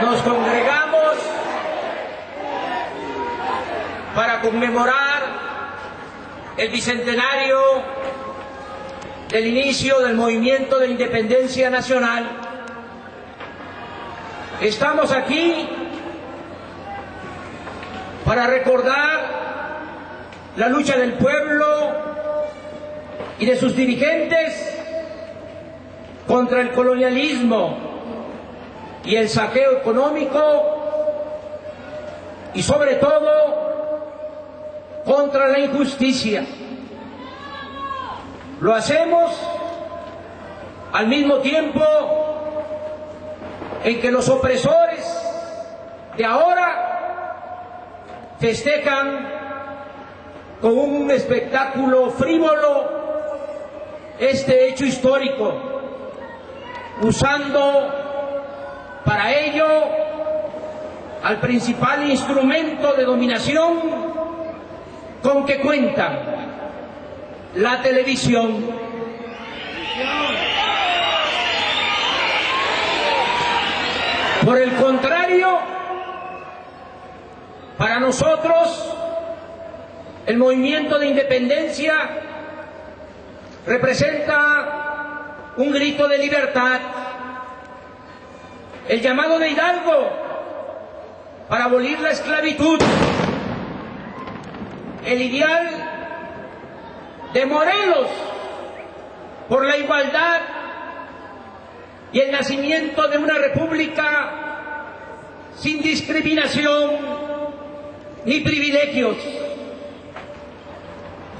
nos congregamos para conmemorar el bicentenario del inicio del movimiento de independencia nacional. Estamos aquí para recordar la lucha del pueblo y de sus dirigentes contra el colonialismo y el saqueo económico y sobre todo contra la injusticia. Lo hacemos al mismo tiempo en que los opresores de ahora festejan con un espectáculo frívolo este hecho histórico, usando para ello al principal instrumento de dominación con que cuentan, la televisión. Por el contrario, para nosotros el movimiento de independencia representa un grito de libertad, el llamado de Hidalgo para abolir la esclavitud, el ideal de Morelos por la igualdad y el nacimiento de una república sin discriminación ni privilegios.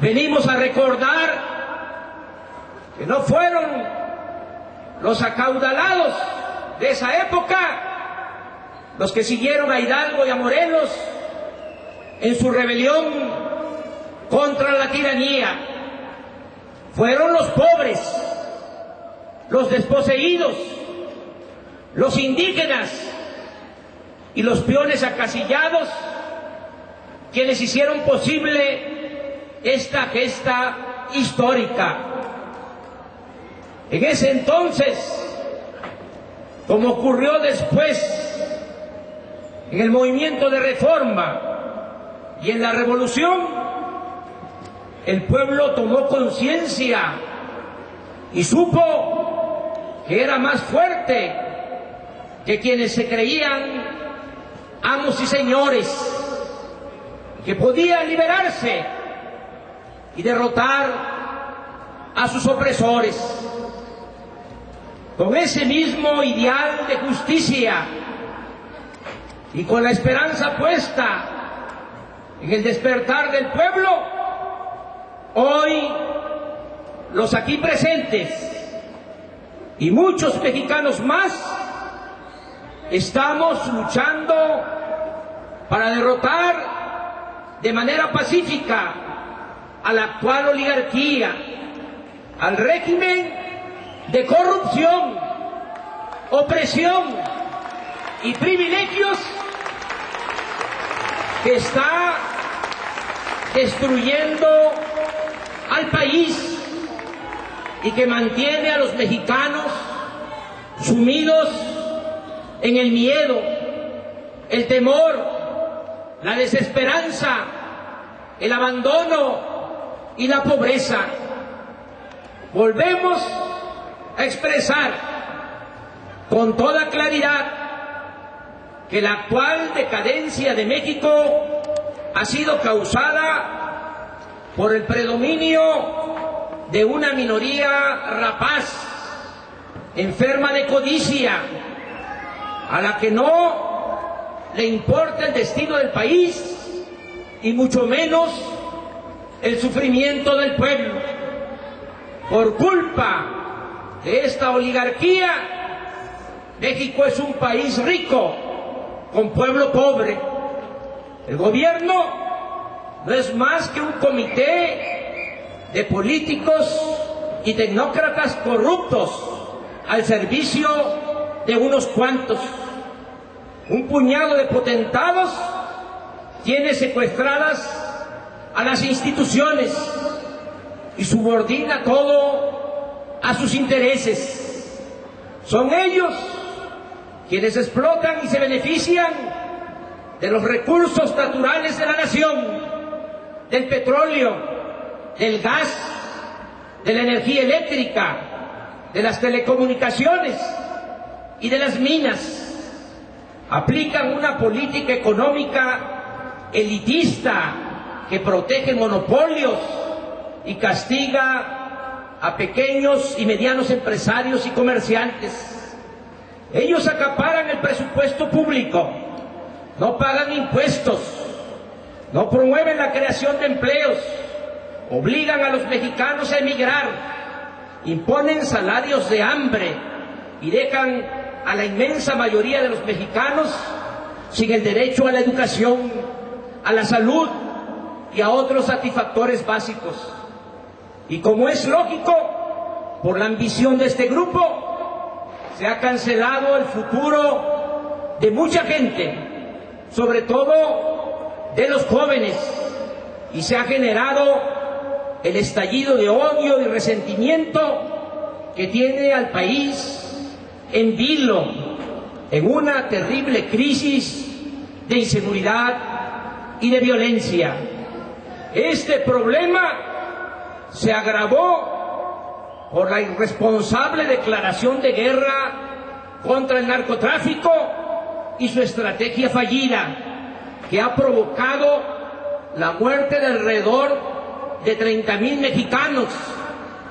Venimos a recordar que no fueron los acaudalados de esa época los que siguieron a Hidalgo y a Morelos en su rebelión contra la tiranía. Fueron los pobres, los desposeídos, los indígenas y los peones acasillados quienes hicieron posible esta gesta histórica. En ese entonces, como ocurrió después en el movimiento de reforma y en la revolución, el pueblo tomó conciencia y supo que era más fuerte que quienes se creían amos y señores, que podían liberarse y derrotar a sus opresores. Con ese mismo ideal de justicia y con la esperanza puesta en el despertar del pueblo, hoy los aquí presentes y muchos mexicanos más estamos luchando para derrotar de manera pacífica a la actual oligarquía, al régimen de corrupción, opresión y privilegios que está destruyendo al país y que mantiene a los mexicanos sumidos en el miedo, el temor, la desesperanza, el abandono y la pobreza. Volvemos a expresar con toda claridad que la actual decadencia de México ha sido causada por el predominio de una minoría rapaz, enferma de codicia, a la que no le importa el destino del país y mucho menos el sufrimiento del pueblo. Por culpa de esta oligarquía, México es un país rico con pueblo pobre. El gobierno no es más que un comité de políticos y tecnócratas corruptos al servicio de unos cuantos. Un puñado de potentados tiene secuestradas a las instituciones y subordina todo a sus intereses. Son ellos quienes explotan y se benefician de los recursos naturales de la nación, del petróleo, del gas, de la energía eléctrica, de las telecomunicaciones y de las minas. Aplican una política económica elitista que protege monopolios y castiga a pequeños y medianos empresarios y comerciantes. Ellos acaparan el presupuesto público, no pagan impuestos, no promueven la creación de empleos, obligan a los mexicanos a emigrar, imponen salarios de hambre y dejan a la inmensa mayoría de los mexicanos sin el derecho a la educación, a la salud y a otros satisfactores básicos. Y como es lógico, por la ambición de este grupo, se ha cancelado el futuro de mucha gente, sobre todo de los jóvenes, y se ha generado el estallido de odio y resentimiento que tiene al país en vilo, en una terrible crisis de inseguridad y de violencia. Este problema se agravó por la irresponsable declaración de guerra contra el narcotráfico y su estrategia fallida, que ha provocado la muerte de alrededor de 30,000 mexicanos,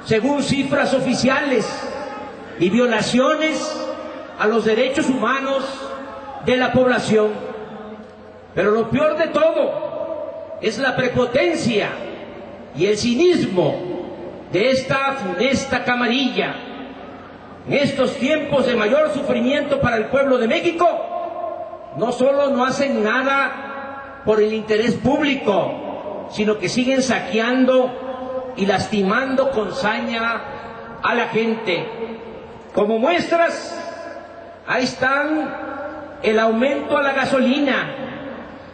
según cifras oficiales, y violaciones a los derechos humanos de la población. Pero lo peor de todo es la prepotencia y el cinismo de esta funesta camarilla. En estos tiempos de mayor sufrimiento para el pueblo de México, no solo no hacen nada por el interés público, sino que siguen saqueando y lastimando con saña a la gente. Como muestras, ahí están el aumento a la gasolina,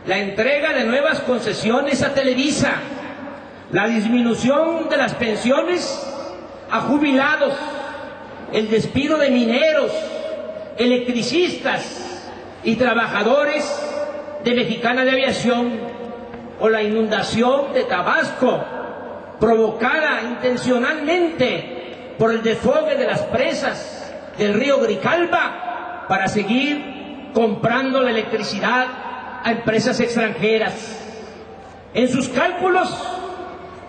la entrega de nuevas concesiones a Televisa, la disminución de las pensiones a jubilados, el despido de mineros, electricistas y trabajadores de Mexicana de Aviación, o la inundación de Tabasco, provocada intencionalmente por el desfogue de las presas del río Grijalva para seguir comprando la electricidad a empresas extranjeras. En sus cálculos,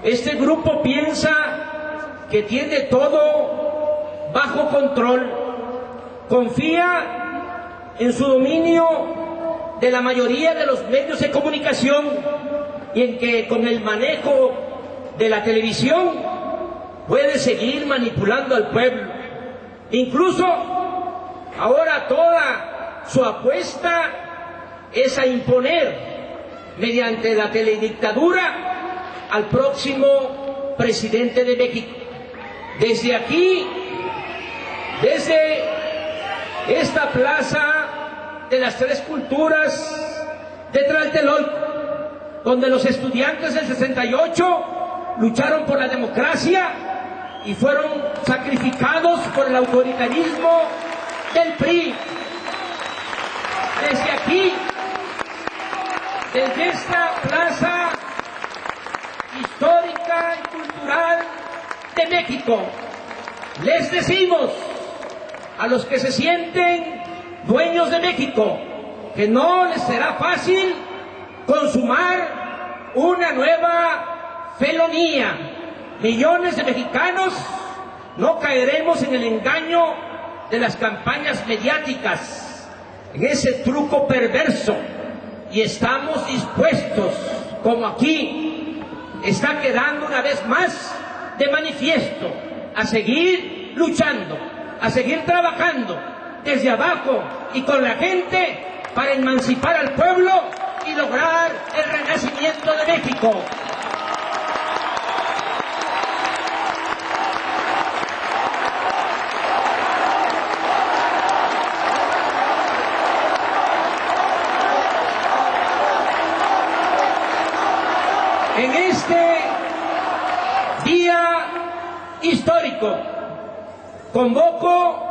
este grupo piensa que tiene todo bajo control, confía en su dominio de la mayoría de los medios de comunicación y en que con el manejo de la televisión puede seguir manipulando al pueblo. Incluso ahora toda su apuesta es a imponer mediante la teledictadura al próximo presidente de México. Desde aquí, desde esta plaza de las Tres Culturas de Tlatelolco, donde los estudiantes del 68 lucharon por la democracia y fueron sacrificados por el autoritarismo del PRI. Desde aquí, desde esta plaza histórica y cultural de México, les decimos a los que se sienten dueños de México que no les será fácil consumar una nueva felonía. Millones de mexicanos no caeremos en el engaño de las campañas mediáticas, en ese truco perverso, y estamos dispuestos, como aquí está quedando una vez más de manifiesto, a seguir luchando, a seguir trabajando desde abajo y con la gente para emancipar al pueblo y lograr el renacimiento de México. En este día histórico convoco